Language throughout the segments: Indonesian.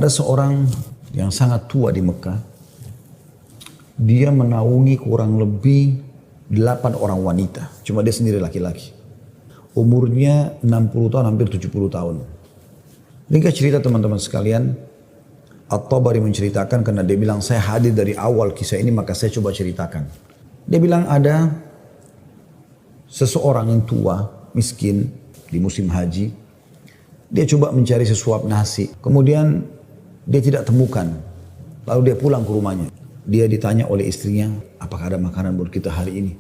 Ada seorang yang sangat tua di Mekah. Dia menaungi kurang lebih 8 orang wanita. Cuma dia sendiri laki-laki. Umurnya 60 tahun, hampir 70 tahun. Ringkas cerita teman-teman sekalian, At-Tabari menceritakan karena dia bilang saya hadir dari awal kisah ini maka saya coba ceritakan. Dia bilang ada seseorang yang tua, miskin di musim haji. Dia coba mencari sesuap nasi. Kemudian dia tidak temukan. Lalu dia pulang ke rumahnya. Dia ditanya oleh istrinya, apakah ada makanan buat kita hari ini?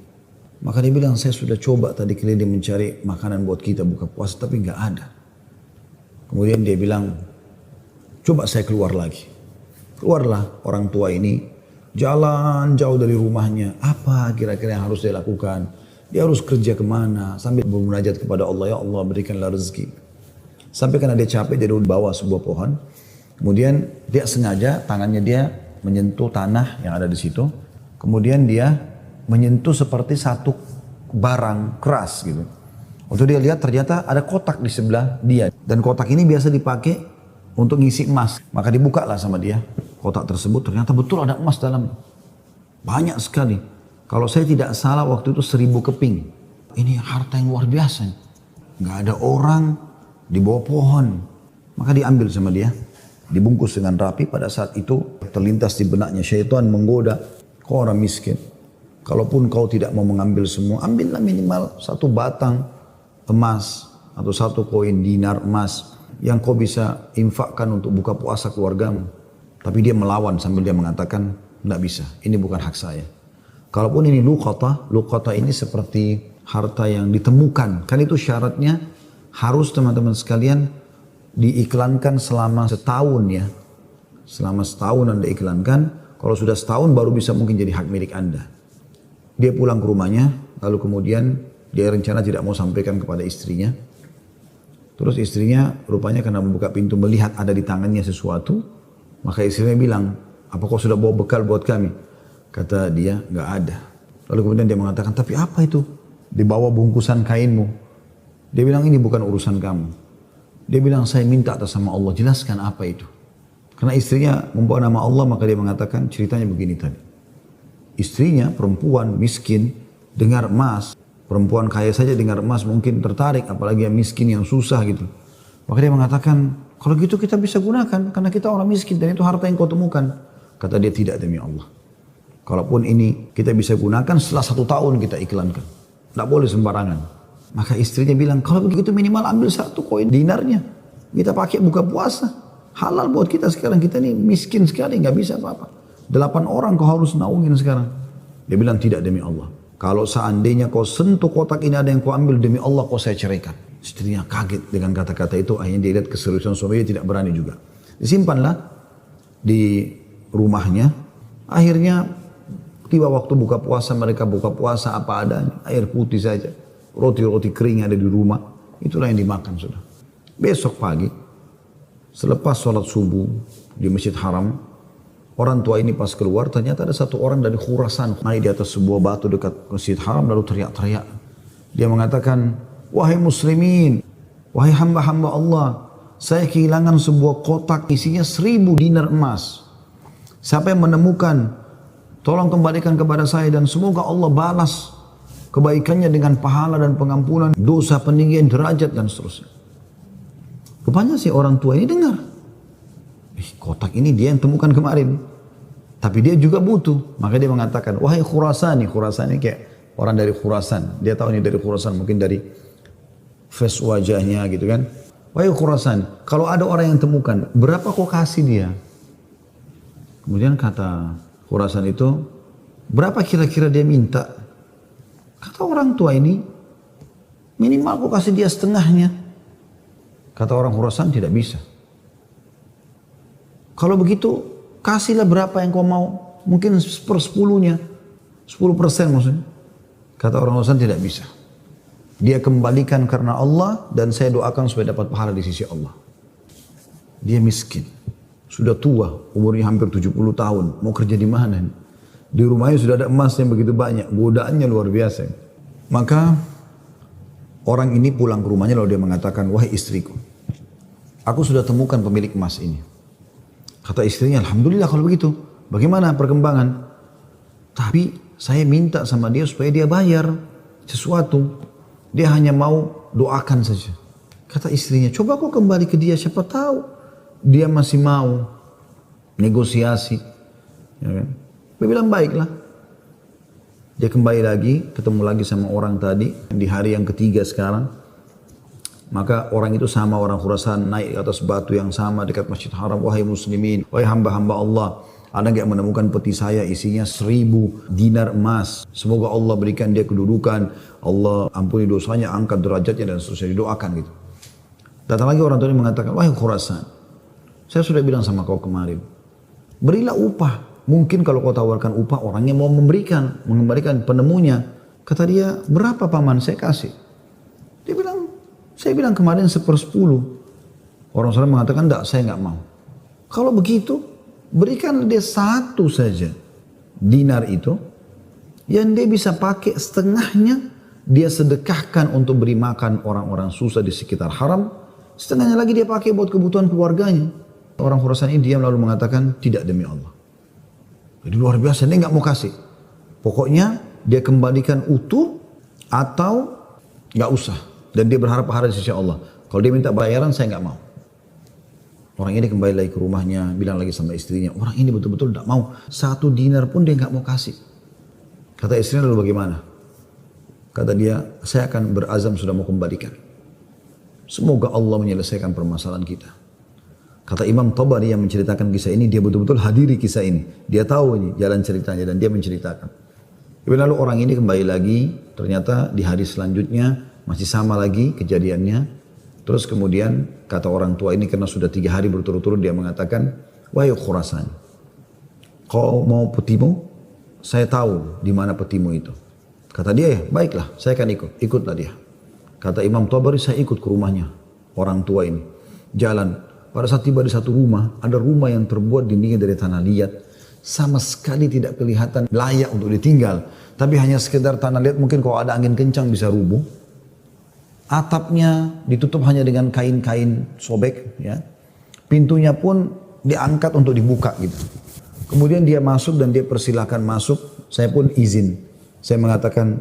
Maka dia bilang, saya sudah coba tadi keliling mencari makanan buat kita buka puasa tapi nggak ada. Kemudian dia bilang, coba saya keluar lagi. Keluarlah orang tua ini, jalan jauh dari rumahnya. Apa kira-kira yang harus dia lakukan? Dia harus kerja kemana? Sambil bermunajat kepada Allah, ya Allah berikanlah rezeki. Sampai karena dia capek, dia dulu bawa sebuah pohon. Kemudian dia sengaja tangannya dia menyentuh tanah yang ada di situ. Kemudian dia menyentuh seperti satu barang keras gitu. Waktu dia lihat ternyata ada kotak di sebelah dia. Dan kotak ini biasa dipakai untuk ngisi emas. Maka dibukalah sama dia kotak tersebut. Ternyata betul ada emas dalam. Banyak sekali. Kalau saya tidak salah waktu itu 1000 keping. Ini harta yang luar biasa. Nggak ada orang di bawah pohon. Maka diambil sama dia. Dibungkus dengan rapi. Pada saat itu terlintas di benaknya syaitan menggoda. Kau orang miskin. Kalaupun kau tidak mau mengambil semua. Ambillah minimal 1 batang emas atau 1 koin dinar emas yang kau bisa infakkan untuk buka puasa keluargamu. Tapi dia melawan sambil dia mengatakan, tidak bisa, ini bukan hak saya. Kalaupun ini luqata ini seperti harta yang ditemukan. Kan itu syaratnya harus teman-teman sekalian diiklankan selama setahun ya. Selama setahun Anda iklankan, kalau sudah setahun baru bisa mungkin jadi hak milik Anda. Dia pulang ke rumahnya, lalu kemudian dia rencana tidak mau sampaikan kepada istrinya. Terus istrinya rupanya karena membuka pintu melihat ada di tangannya sesuatu. Maka istrinya bilang, apa kau sudah bawa bekal buat kami? Kata dia, nggak ada. Lalu kemudian dia mengatakan, tapi apa itu? Di bawah bungkusan kainmu. Dia bilang, ini bukan urusan kamu. Dia bilang, saya minta atas sama Allah, jelaskan apa itu. Karena istrinya membawa nama Allah, maka dia mengatakan, ceritanya begini tadi. Istrinya, perempuan, miskin, dengar emas. Perempuan kaya saja dengar emas mungkin tertarik, apalagi yang miskin yang susah gitu. Maka dia mengatakan, kalau gitu kita bisa gunakan, karena kita orang miskin dan itu harta yang kau temukan. Kata dia, tidak demi Allah. Kalaupun ini kita bisa gunakan setelah 1 tahun kita iklankan. Tidak boleh sembarangan. Maka istrinya bilang, kalau begitu minimal ambil 1 koin dinarnya. Kita pakai buka puasa. Halal buat kita sekarang, kita ini miskin sekali, nggak bisa apa-apa. 8 orang kau harus naungin sekarang. Dia bilang, tidak demi Allah. Kalau seandainya kau sentuh kotak ini ada yang kau ambil demi Allah kau saya ceraikan. Istrinya kaget dengan kata-kata itu. Akhirnya dia lihat keseriusan suaminya tidak berani juga. Disimpanlah di rumahnya. Akhirnya tiba waktu buka puasa mereka buka puasa apa adanya. Air putih saja. Roti-roti kering ada di rumah. Itulah yang dimakan sudah. Besok pagi selepas sholat subuh di Masjid Haram. Orang tua ini pas keluar ternyata ada 1 orang dari Khurasan naik di atas sebuah batu dekat Masjid Haram lalu teriak-teriak. Dia mengatakan, wahai muslimin, wahai hamba-hamba Allah, saya kehilangan sebuah kotak isinya 1000 dinar emas. Siapa yang menemukan, tolong kembalikan kepada saya dan semoga Allah balas kebaikannya dengan pahala dan pengampunan dosa, peninggian derajat dan seterusnya. Rupanya si orang tua ini dengar. Kotak ini dia yang temukan kemarin. Tapi dia juga butuh. Maka dia mengatakan, wahai Khurasani. Khurasani kayak orang dari Khurasan. Dia tahu ini dari Khurasan. Mungkin dari face wajahnya gitu kan. Wahai Khurasan. Kalau ada orang yang temukan, berapa kau kasih dia? Kemudian kata Khurasan itu, berapa kira-kira dia minta? Kata orang tua ini, minimal kau kasih dia setengahnya. Kata orang Khurasan, tidak bisa. Kalau begitu, kasihlah berapa yang kau mau. Mungkin 1/10-nya. 10% maksudnya. Kata orang Khurasan tidak bisa. Dia kembalikan karena Allah dan saya doakan supaya dapat pahala di sisi Allah. Dia miskin. Sudah tua, umurnya hampir 70 tahun. Mau kerja di mana? Di rumahnya sudah ada emas yang begitu banyak. Godaannya luar biasa. Maka orang ini pulang ke rumahnya lalu dia mengatakan, wahai istriku, aku sudah temukan pemilik emas ini. Kata istrinya, alhamdulillah kalau begitu. Bagaimana perkembangan? Tapi saya minta sama dia supaya dia bayar sesuatu. Dia hanya mau doakan saja. Kata istrinya, coba kau kembali ke dia, siapa tahu dia masih mau negosiasi. Ya kan? Dia bilang baiklah. Dia kembali lagi, ketemu lagi sama orang tadi di hari yang ketiga sekarang. Maka orang itu sama orang Khurasan naik ke atas batu yang sama dekat Masjid Haram. Wahai muslimin, wahai hamba-hamba Allah, ada nggak menemukan peti saya isinya 1000 dinar emas. Semoga Allah berikan dia kedudukan, Allah ampuni dosanya, angkat derajatnya dan seterusnya, didoakan gitu. Datang lagi orang tuanya mengatakan, wahai Khurasan, saya sudah bilang sama kau kemarin, berilah upah. Mungkin kalau kau tawarkan upah, orangnya mau mengembalikan penemunya. Kata dia, berapa paman, saya kasih. Dia bilang, saya bilang kemarin 1/10. Orang sana mengatakan, enggak, saya enggak mau. Kalau begitu, berikan dia 1 saja dinar itu, yang dia bisa pakai setengahnya, dia sedekahkan untuk beri makan orang-orang susah di sekitar haram, setengahnya lagi dia pakai buat kebutuhan keluarganya. Orang Khurasan ini diam lalu mengatakan, tidak demi Allah. Jadi luar biasa, dia enggak mau kasih. Pokoknya dia kembalikan utuh atau enggak usah. Dan dia berharap pahala di sisi Allah. Kalau dia minta bayaran, saya nggak mau. Orang ini kembali lagi ke rumahnya, bilang lagi sama istrinya, orang ini betul-betul tidak mau. 1 dinar pun dia nggak mau kasih. Kata istrinya, lalu bagaimana? Kata dia, saya akan berazam sudah mau kembalikan. Semoga Allah menyelesaikan permasalahan kita. Kata Imam Tabari yang menceritakan kisah ini, dia betul-betul hadiri kisah ini. Dia tahu ini jalan ceritanya dan dia menceritakan. Lalu orang ini kembali lagi, ternyata di hari selanjutnya, masih sama lagi kejadiannya. Terus kemudian kata orang tua ini karena sudah 3 hari berturut-turut dia mengatakan, wahai Khurasan, kau mau petimu? Saya tahu di mana petimu itu. Kata dia, ya baiklah, saya akan ikut. Ikutlah dia. Kata Imam Tabari, saya ikut ke rumahnya orang tua ini. Jalan. Pada saat tiba di satu rumah, ada rumah yang terbuat dindingnya dari tanah liat. Sama sekali tidak kelihatan layak untuk ditinggal. Tapi hanya sekedar tanah liat, mungkin kalau ada angin kencang bisa rubuh. Atapnya ditutup hanya dengan kain-kain sobek, ya. Pintunya pun diangkat untuk dibuka gitu. Kemudian dia masuk dan dia persilahkan masuk. Saya pun izin. Saya mengatakan,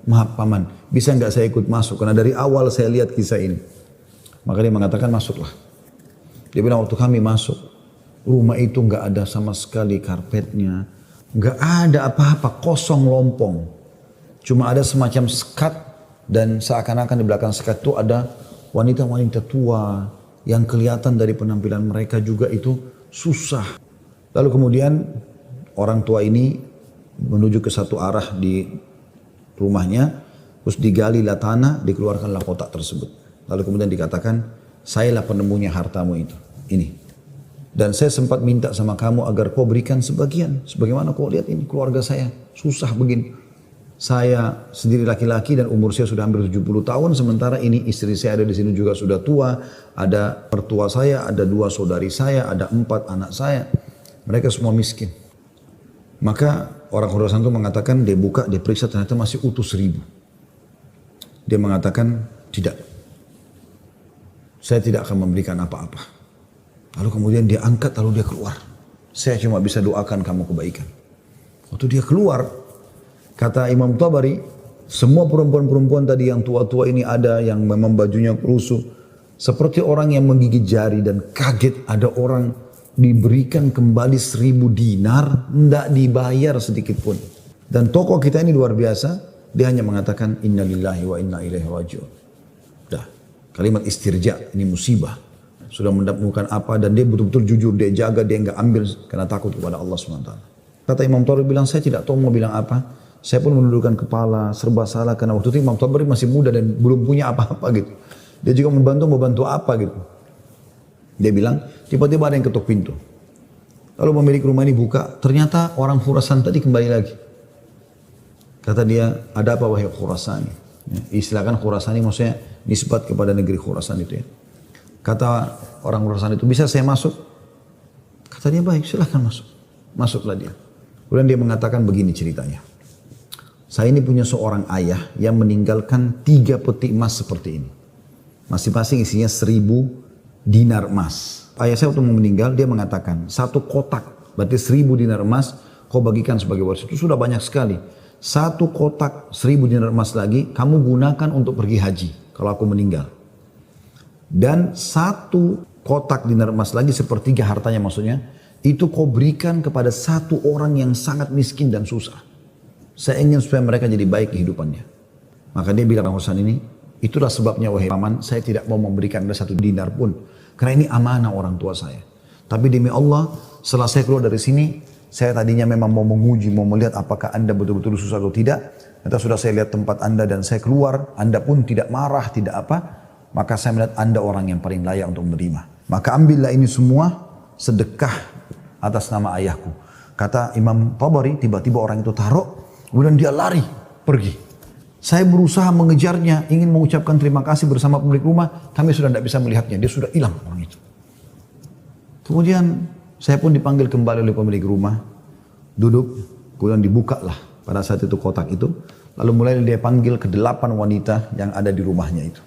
maaf paman, bisa nggak saya ikut masuk? Karena dari awal saya lihat kisah ini. Maka dia mengatakan masuklah. Dia bilang waktu kami masuk, rumah itu nggak ada sama sekali karpetnya, nggak ada apa-apa, kosong lompong. Cuma ada semacam sekat. Dan seakan-akan di belakang sekat itu ada wanita-wanita tua yang kelihatan dari penampilan mereka juga itu susah. Lalu kemudian orang tua ini menuju ke satu arah di rumahnya, terus digalilah tanah, dikeluarkanlah kotak tersebut. Lalu kemudian dikatakan, sayalah penemunya hartamu itu, ini. Dan saya sempat minta sama kamu agar kau berikan sebagian. Sebagaimana kau lihat ini keluarga saya susah begini. Saya sendiri laki-laki dan umur saya sudah hampir 70 tahun. Sementara ini istri saya ada di sini juga sudah tua. Ada mertua saya, ada 2 saudari saya, ada 4 anak saya. Mereka semua miskin. Maka orang Khurasan itu mengatakan, dia buka, dia periksa ternyata masih utuh 1000. Dia mengatakan, tidak. Saya tidak akan memberikan apa-apa. Lalu kemudian dia angkat, lalu dia keluar. Saya cuma bisa doakan kamu kebaikan. Waktu dia keluar, kata Imam Tabari, semua perempuan-perempuan tadi yang tua-tua ini ada yang memang bajunya lusuh. Seperti orang yang menggigit jari dan kaget ada orang diberikan kembali 1000 dinar, tidak dibayar sedikit pun. Dan tokoh kita ini luar biasa, dia hanya mengatakan inna lillahi wa inna ilaihi raji'un. Dah, kalimat istirja, ini musibah. Sudah mendapatkan apa dan dia betul-betul jujur, dia jaga, dia enggak ambil karena takut kepada Allah SWT. Kata Imam Tabari bilang, saya tidak tahu mau bilang apa. Saya pun menundukkan kepala, serba salah karena waktu itu Imam Tabari masih muda dan belum punya apa-apa gitu. Dia juga mau bantu apa gitu. Dia bilang, tiba-tiba ada yang ketuk pintu. Lalu pemilik rumah ini buka, ternyata orang Khurasan tadi kembali lagi. Kata dia, ada apa wahai Khurasan? Ya, istilahkan Khurasan ini maksudnya nisbat kepada negeri Khurasan itu ya. Kata orang Khurasan itu, bisa saya masuk? Kata dia, baik silahkan masuk. Masuklah dia. Kemudian dia mengatakan begini ceritanya. Saya ini punya seorang ayah yang meninggalkan 3 peti emas seperti ini. Masing-masing isinya 1000 dinar emas. Ayah saya waktu mau meninggal, dia mengatakan, 1 kotak, berarti 1000 dinar emas, kau bagikan sebagai waris. Itu sudah banyak sekali. 1 kotak 1000 dinar emas lagi, kamu gunakan untuk pergi haji, kalau aku meninggal. Dan 1 kotak dinar emas lagi, sepertiga hartanya maksudnya, itu kau berikan kepada 1 orang yang sangat miskin dan susah. Saya ingin supaya mereka jadi baik kehidupannya. Maka dia bilang, Hasan ini, itulah sebabnya wahai paman, saya tidak mau memberikan Anda 1 dinar pun. Karena ini amanah orang tua saya. Tapi demi Allah, setelah saya keluar dari sini, saya tadinya memang mau menguji, mau melihat apakah Anda betul-betul susah atau tidak. Ternyata sudah saya lihat tempat Anda dan saya keluar, Anda pun tidak marah, tidak apa. Maka saya melihat Anda orang yang paling layak untuk menerima. Maka ambillah ini semua sedekah atas nama ayahku. Kata Imam Tabari, tiba-tiba orang itu taruh, kemudian dia lari, pergi. Saya berusaha mengejarnya, ingin mengucapkan terima kasih bersama pemilik rumah, kami sudah tidak bisa melihatnya, dia sudah hilang orang itu. Kemudian saya pun dipanggil kembali oleh pemilik rumah, duduk, kemudian dibukalah pada saat itu kotak itu, lalu mulai dia panggil ke-8 wanita yang ada di rumahnya itu.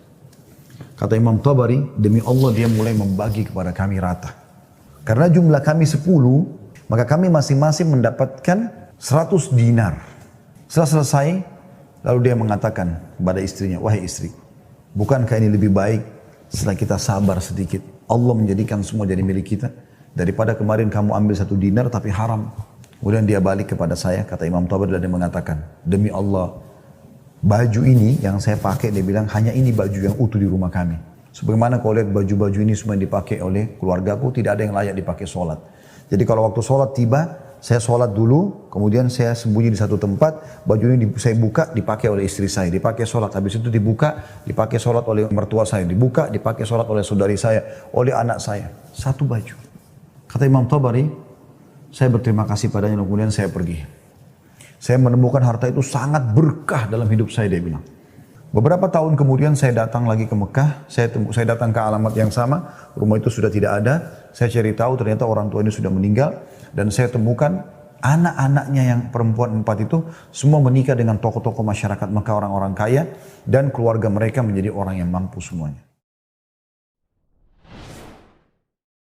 Kata Imam Tabari, demi Allah dia mulai membagi kepada kami rata. Karena jumlah kami 10, maka kami masing-masing mendapatkan 100 dinar. Setelah selesai, lalu dia mengatakan kepada istrinya, wahai istri, bukankah ini lebih baik setelah kita sabar sedikit, Allah menjadikan semua jadi milik kita, daripada kemarin kamu ambil 1 dinar tapi haram. Kemudian dia balik kepada saya, kata Imam Tabari, dan dia mengatakan, demi Allah, baju ini yang saya pakai, dia bilang, hanya ini baju yang utuh di rumah kami. Sebagaimana kau lihat baju-baju ini semua yang dipakai oleh keluargaku, tidak ada yang layak dipakai sholat. Jadi kalau waktu sholat tiba, saya sholat dulu, kemudian saya sembunyi di satu tempat, baju ini saya buka, dipakai oleh istri saya, dipakai sholat. Habis itu dibuka, dipakai sholat oleh mertua saya, dibuka, dipakai sholat oleh saudari saya, oleh anak saya. 1 baju. Kata Imam Tabari, saya berterima kasih padanya, kemudian saya pergi. Saya menemukan harta itu sangat berkah dalam hidup saya, dia bilang. Beberapa tahun kemudian saya datang lagi ke Mekah, saya datang ke alamat yang sama, rumah itu sudah tidak ada, saya cari tahu ternyata orang tua ini sudah meninggal, dan saya temukan anak-anaknya yang perempuan 4 itu, semua menikah dengan tokoh-tokoh masyarakat Mekah, orang-orang kaya, dan keluarga mereka menjadi orang yang mampu semuanya.